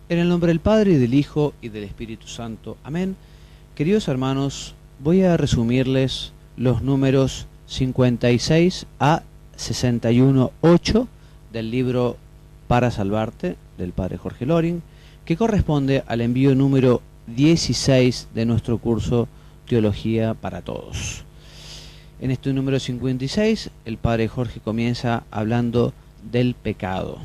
En el nombre del Padre, y del Hijo, y del Espíritu Santo. Amén. Queridos hermanos, voy a resumirles los números 56 a 61.8 del libro Para Salvarte, del Padre Jorge Loring, que corresponde al envío número 16 de nuestro curso Teología para Todos. En este número 56, el Padre Jorge comienza hablando del pecado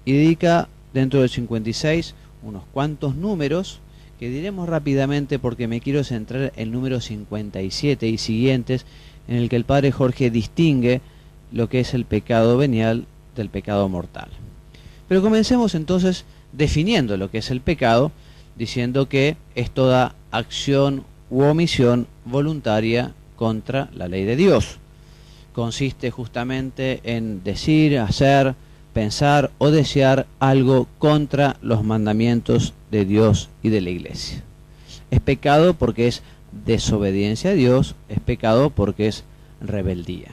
y dedica dentro del 56 unos cuantos números que diremos rápidamente porque me quiero centrar en el número 57 y siguientes, en el que el Padre Jorge distingue lo que es el pecado venial del pecado mortal. Pero comencemos entonces definiendo lo que es el pecado, diciendo que es toda acción u omisión voluntaria contra la ley de Dios. Consiste justamente en decir, hacer, pensar o desear algo contra los mandamientos de Dios y de la Iglesia. Es pecado porque es desobediencia a Dios, es pecado porque es rebeldía.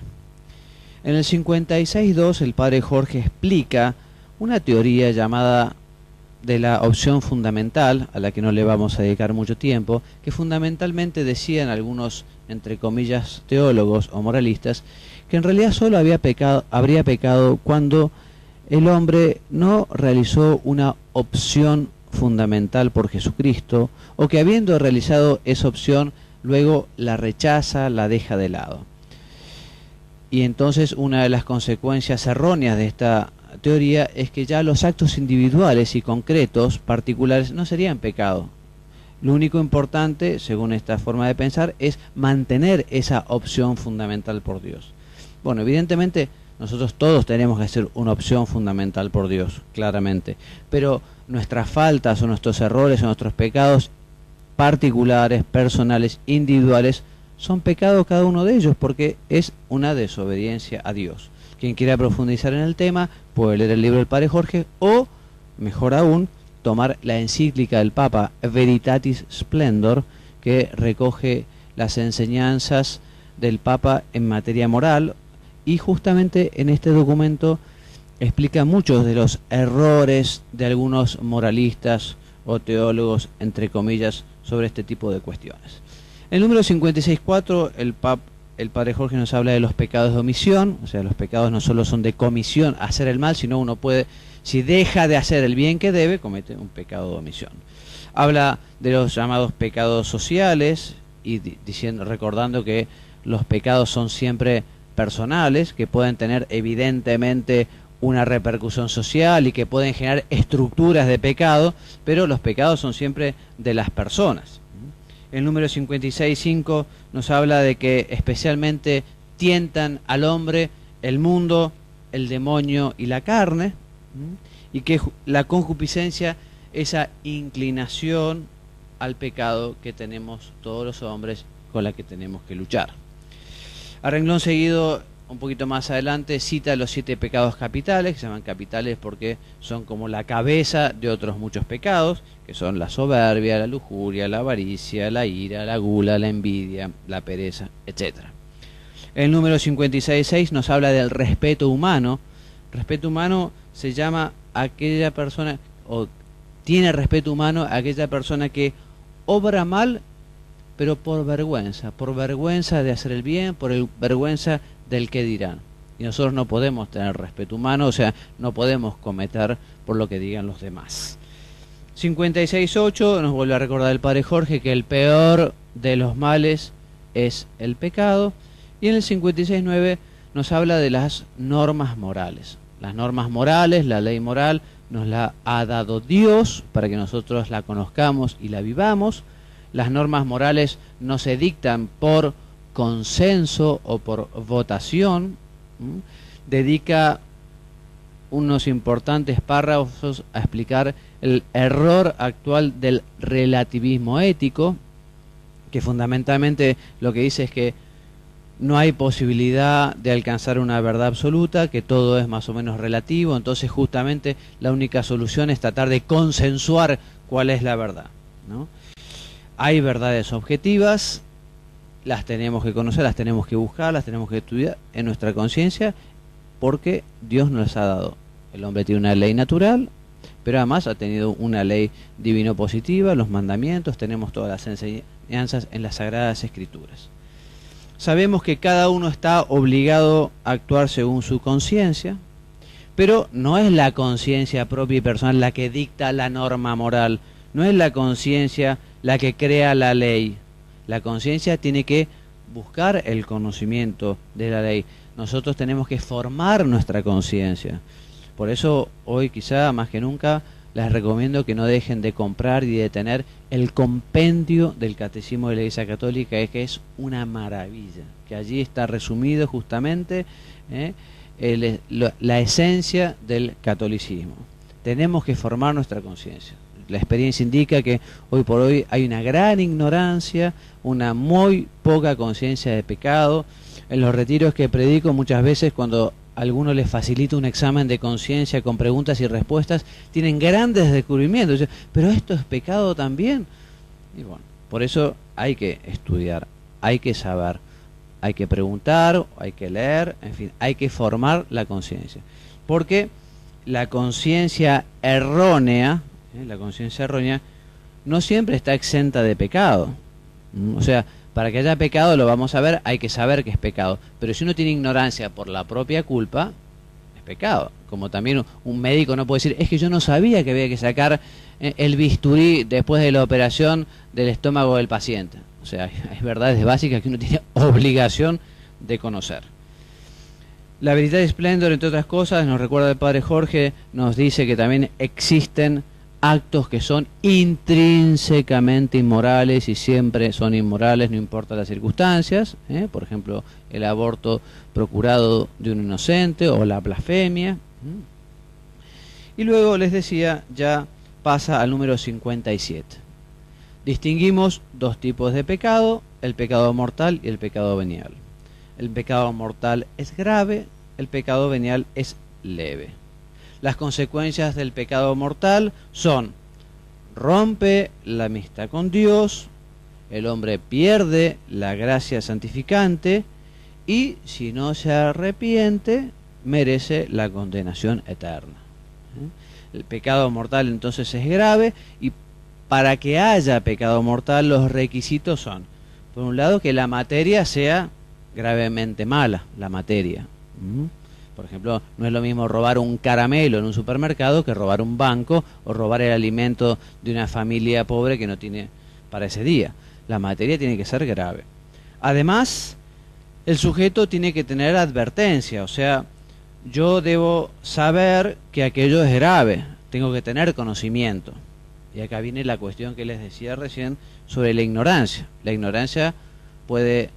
En el 56.2 el Padre Jorge explica una teoría llamada de la opción fundamental, a la que no le vamos a dedicar mucho tiempo, que fundamentalmente decían algunos, entre comillas, teólogos o moralistas, que en realidad solo habría pecado cuando el hombre no realizó una opción fundamental por Jesucristo, o que habiendo realizado esa opción, luego la rechaza, la deja de lado. Y entonces una de las consecuencias erróneas de esta teoría es que ya los actos individuales y concretos, particulares, no serían pecado. Lo único importante, según esta forma de pensar, es mantener esa opción fundamental por Dios. Bueno, evidentemente nosotros todos tenemos que hacer una opción fundamental por Dios, claramente, pero nuestras faltas o nuestros errores o nuestros pecados particulares, personales, individuales, son pecados cada uno de ellos porque es una desobediencia a Dios. Quien quiera profundizar en el tema puede leer el libro del Padre Jorge o, mejor aún, tomar la encíclica del Papa Veritatis Splendor, que recoge las enseñanzas del Papa en materia moral, y justamente en este documento explica muchos de los errores de algunos moralistas o teólogos, entre comillas, sobre este tipo de cuestiones. En el número 56.4 el Padre Jorge nos habla de los pecados de omisión, o sea, los pecados no solo son de comisión, hacer el mal, sino uno puede, si deja de hacer el bien que debe, comete un pecado de omisión. Habla de los llamados pecados sociales, y recordando que los pecados son siempre personales, que pueden tener evidentemente una repercusión social y que pueden generar estructuras de pecado, pero los pecados son siempre de las personas. El número 56.5 nos habla de que especialmente tientan al hombre el mundo, el demonio y la carne, y que la concupiscencia, esa inclinación al pecado que tenemos todos los hombres, con la que tenemos que luchar. A renglón seguido, un poquito más adelante, cita los 7 pecados capitales, que se llaman capitales porque son como la cabeza de otros muchos pecados, que son la soberbia, la lujuria, la avaricia, la ira, la gula, la envidia, la pereza, etc. El número 56.6 nos habla del respeto humano. Respeto humano se llama aquella persona, o tiene respeto humano a aquella persona que obra mal, pero por vergüenza de hacer el bien, vergüenza del que dirán. Y nosotros no podemos tener respeto humano, o sea, no podemos cometer por lo que digan los demás. 56.8 nos vuelve a recordar el Padre Jorge que el peor de los males es el pecado. Y en el 56.9 nos habla de las normas morales. Las normas morales, la ley moral, nos la ha dado Dios para que nosotros la conozcamos y la vivamos. Las normas morales no se dictan por consenso o por votación. Dedica unos importantes párrafos a explicar el error actual del relativismo ético, que fundamentalmente lo que dice es que no hay posibilidad de alcanzar una verdad absoluta, que todo es más o menos relativo, entonces justamente la única solución es tratar de consensuar cuál es la verdad, ¿no? Hay verdades objetivas, las tenemos que conocer, las tenemos que buscar, las tenemos que estudiar en nuestra conciencia, porque Dios nos las ha dado. El hombre tiene una ley natural, pero además ha tenido una ley divino positiva, los mandamientos, tenemos todas las enseñanzas en las Sagradas Escrituras. Sabemos que cada uno está obligado a actuar según su conciencia, pero no es la conciencia propia y personal la que dicta la norma moral, no es la conciencia la que crea la ley. La conciencia tiene que buscar el conocimiento de la ley. Nosotros tenemos que formar nuestra conciencia. Por eso hoy quizá más que nunca les recomiendo que no dejen de comprar y de tener el compendio del Catecismo de la Iglesia Católica, que es una maravilla, que allí está resumido justamente la esencia del catolicismo. Tenemos que formar nuestra conciencia. La experiencia indica que hoy por hoy hay una gran ignorancia, una muy poca conciencia de pecado. En los retiros que predico muchas veces, cuando alguno les facilita un examen de conciencia con preguntas y respuestas, tienen grandes descubrimientos. Dicen, pero esto es pecado también. Y bueno, por eso hay que estudiar, hay que saber, hay que preguntar, hay que leer, en fin, hay que formar la conciencia. Porque la conciencia errónea, no siempre está exenta de pecado. O sea, para que haya pecado, lo vamos a ver, hay que saber que es pecado. Pero si uno tiene ignorancia por la propia culpa, es pecado. Como también un médico no puede decir, es que yo no sabía que había que sacar el bisturí después de la operación del estómago del paciente. O sea, hay verdades básicas que uno tiene obligación de conocer. La Veritatis Splendor, entre otras cosas, nos recuerda el Padre Jorge, nos dice que también existen actos que son intrínsecamente inmorales y siempre son inmorales, no importa las circunstancias, por ejemplo, el aborto procurado de un inocente o la blasfemia. Y luego les decía, ya pasa al número 57. Distinguimos dos tipos de pecado, el pecado mortal y el pecado venial. El pecado mortal es grave, el pecado venial es leve. Las consecuencias del pecado mortal son: rompe la amistad con Dios, el hombre pierde la gracia santificante y, si no se arrepiente, merece la condenación eterna. El pecado mortal entonces es grave, y para que haya pecado mortal los requisitos son, por un lado, que la materia sea gravemente mala, la materia. Por ejemplo, no es lo mismo robar un caramelo en un supermercado que robar un banco o robar el alimento de una familia pobre que no tiene para ese día. La materia tiene que ser grave. Además, el sujeto tiene que tener advertencia, o sea, yo debo saber que aquello es grave, tengo que tener conocimiento. Y acá viene la cuestión que les decía recién sobre la ignorancia. La ignorancia puede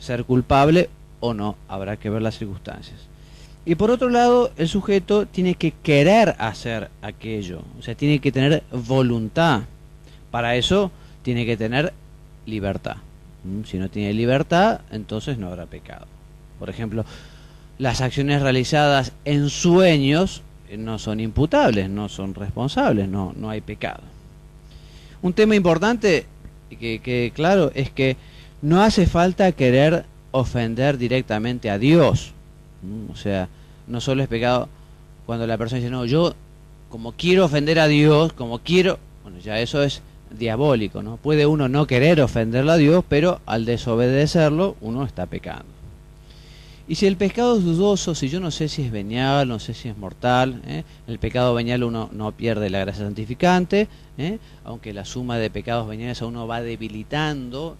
ser culpable o no, habrá que ver las circunstancias. Y por otro lado, el sujeto tiene que querer hacer aquello, o sea, tiene que tener voluntad. Para eso tiene que tener libertad. Si no tiene libertad, entonces no habrá pecado. Por ejemplo, las acciones realizadas en sueños no son imputables, no son responsables, no hay pecado. Un tema importante que claro es que no hace falta querer ofender directamente a Dios. O sea, no solo es pecado cuando la persona dice, no, yo como quiero ofender a Dios, como quiero, bueno, ya eso es diabólico, ¿no? Puede uno no querer ofenderlo a Dios, pero al desobedecerlo uno está pecando. Y si el pecado es dudoso, si yo no sé si es venial, no sé si es mortal, el pecado venial uno no pierde la gracia santificante, aunque la suma de pecados veniales a uno va debilitando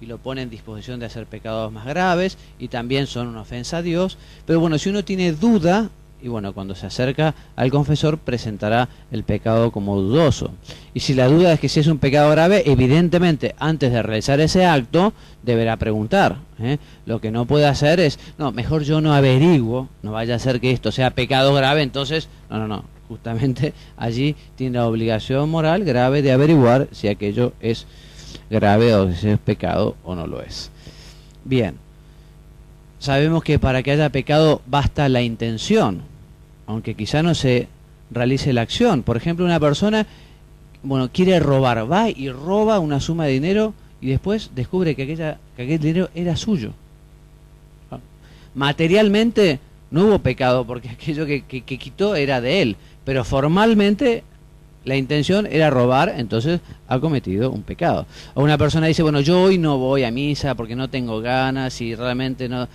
y lo pone en disposición de hacer pecados más graves y también son una ofensa a Dios. Pero bueno, si uno tiene duda, y bueno, cuando se acerca al confesor presentará el pecado como dudoso. Y si la duda es que si es un pecado grave, evidentemente antes de realizar ese acto deberá preguntar. Lo que no puede hacer es, no, mejor yo no averiguo, no vaya a ser que esto sea pecado grave, entonces, no. Justamente allí tiene la obligación moral grave de averiguar si aquello es grave o si es pecado o no lo es. Bien. Sabemos que para que haya pecado basta la intención, aunque quizá no se realice la acción. Por ejemplo, una persona, bueno, quiere robar, va y roba una suma de dinero y después descubre que aquel dinero era suyo. Materialmente no hubo pecado porque aquello que quitó era de él, pero formalmente la intención era robar, entonces ha cometido un pecado. O una persona dice, bueno, yo hoy no voy a misa porque no tengo ganas y realmente no...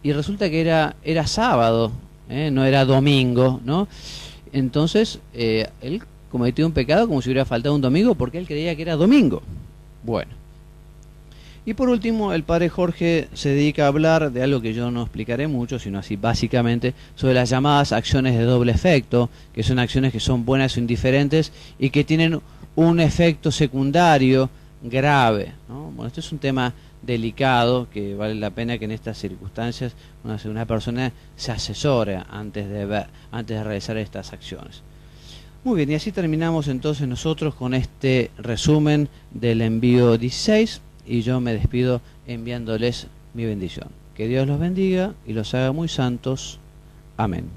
Y resulta que era sábado, no era domingo, ¿no? Entonces, él cometió un pecado como si hubiera faltado un domingo porque él creía que era domingo. Bueno. Y por último, el padre Jorge se dedica a hablar de algo que yo no explicaré mucho, sino así básicamente sobre las llamadas acciones de doble efecto, que son acciones que son buenas o indiferentes y que tienen un efecto secundario grave, ¿no? Bueno, este es un tema delicado que vale la pena que en estas circunstancias una persona se asesore antes de realizar estas acciones. Muy bien, y así terminamos entonces nosotros con este resumen del envío 16. Y yo me despido enviándoles mi bendición. Que Dios los bendiga y los haga muy santos. Amén.